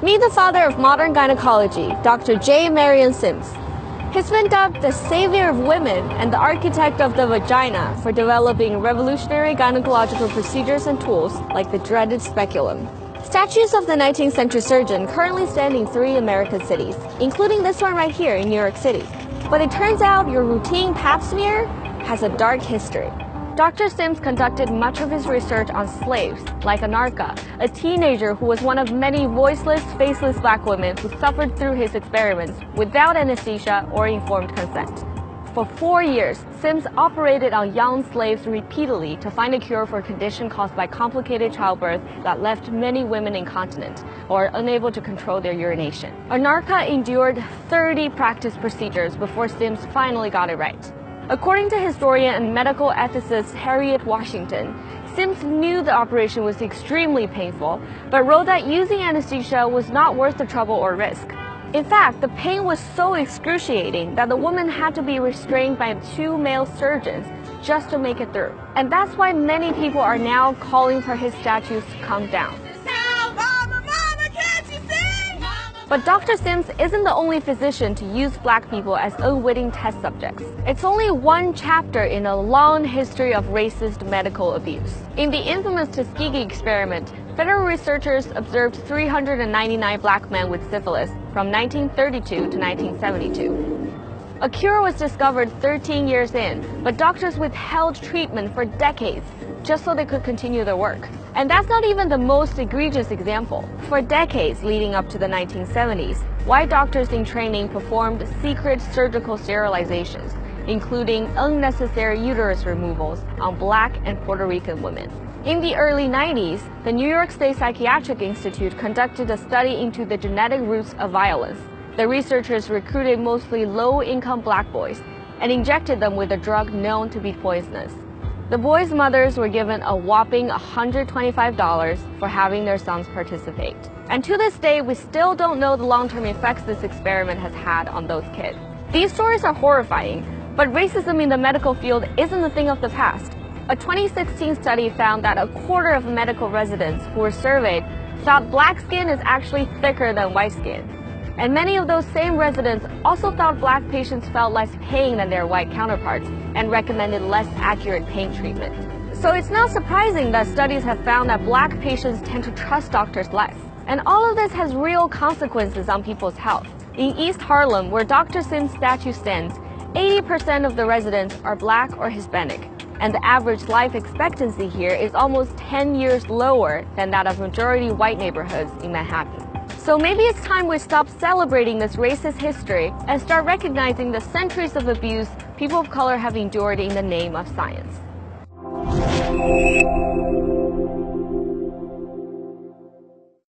Meet the father of modern gynecology, Dr. J. Marion Sims. He's been dubbed the savior of women and the architect of the vagina for developing revolutionary gynecological procedures and tools like the dreaded speculum. Statues of the 19th century surgeon currently stand in 3 American cities, including this one right here in New York City. But it turns out your routine pap smear has a dark history. Dr. Sims conducted much of his research on slaves, like Anarcha, a teenager who was one of many voiceless, faceless black women who suffered through his experiments without anesthesia or informed consent. For 4 years, Sims operated on young slaves repeatedly to find a cure for a condition caused by complicated childbirth that left many women incontinent or unable to control their urination. Anarcha endured 30 practice procedures before Sims finally got it right. According to historian and medical ethicist Harriet Washington, Sims knew the operation was extremely painful, but wrote that using anesthesia was not worth the trouble or risk. In fact, the pain was so excruciating that the woman had to be restrained by 2 male surgeons just to make it through. And that's why many people are now calling for his statues to come down. But Dr. Sims isn't the only physician to use black people as unwitting test subjects. It's only one chapter in a long history of racist medical abuse. In the infamous Tuskegee experiment, federal researchers observed 399 black men with syphilis from 1932 to 1972. A cure was discovered 13 years in, but doctors withheld treatment for decades just so they could continue their work. And that's not even the most egregious example. For decades leading up to the 1970s, white doctors in training performed secret surgical sterilizations, including unnecessary uterus removals on black and Puerto Rican women. In the early 90s, the New York State Psychiatric Institute conducted a study into the genetic roots of violence. The researchers recruited mostly low-income black boys and injected them with a drug known to be poisonous. The boys' mothers were given a whopping $125 for having their sons participate. And to this day, we still don't know the long-term effects this experiment has had on those kids. These stories are horrifying, but racism in the medical field isn't a thing of the past. A 2016 study found that a quarter of medical residents who were surveyed thought black skin is actually thicker than white skin. And many of those same residents also thought black patients felt less pain than their white counterparts and recommended less accurate pain treatment. So it's not surprising that studies have found that black patients tend to trust doctors less. And all of this has real consequences on people's health. In East Harlem, where Dr. Sims' statue stands, 80% of the residents are black or Hispanic. And the average life expectancy here is almost 10 years lower than that of majority white neighborhoods in Manhattan. So maybe it's time we stop celebrating this racist history and start recognizing the centuries of abuse people of color have endured in the name of science.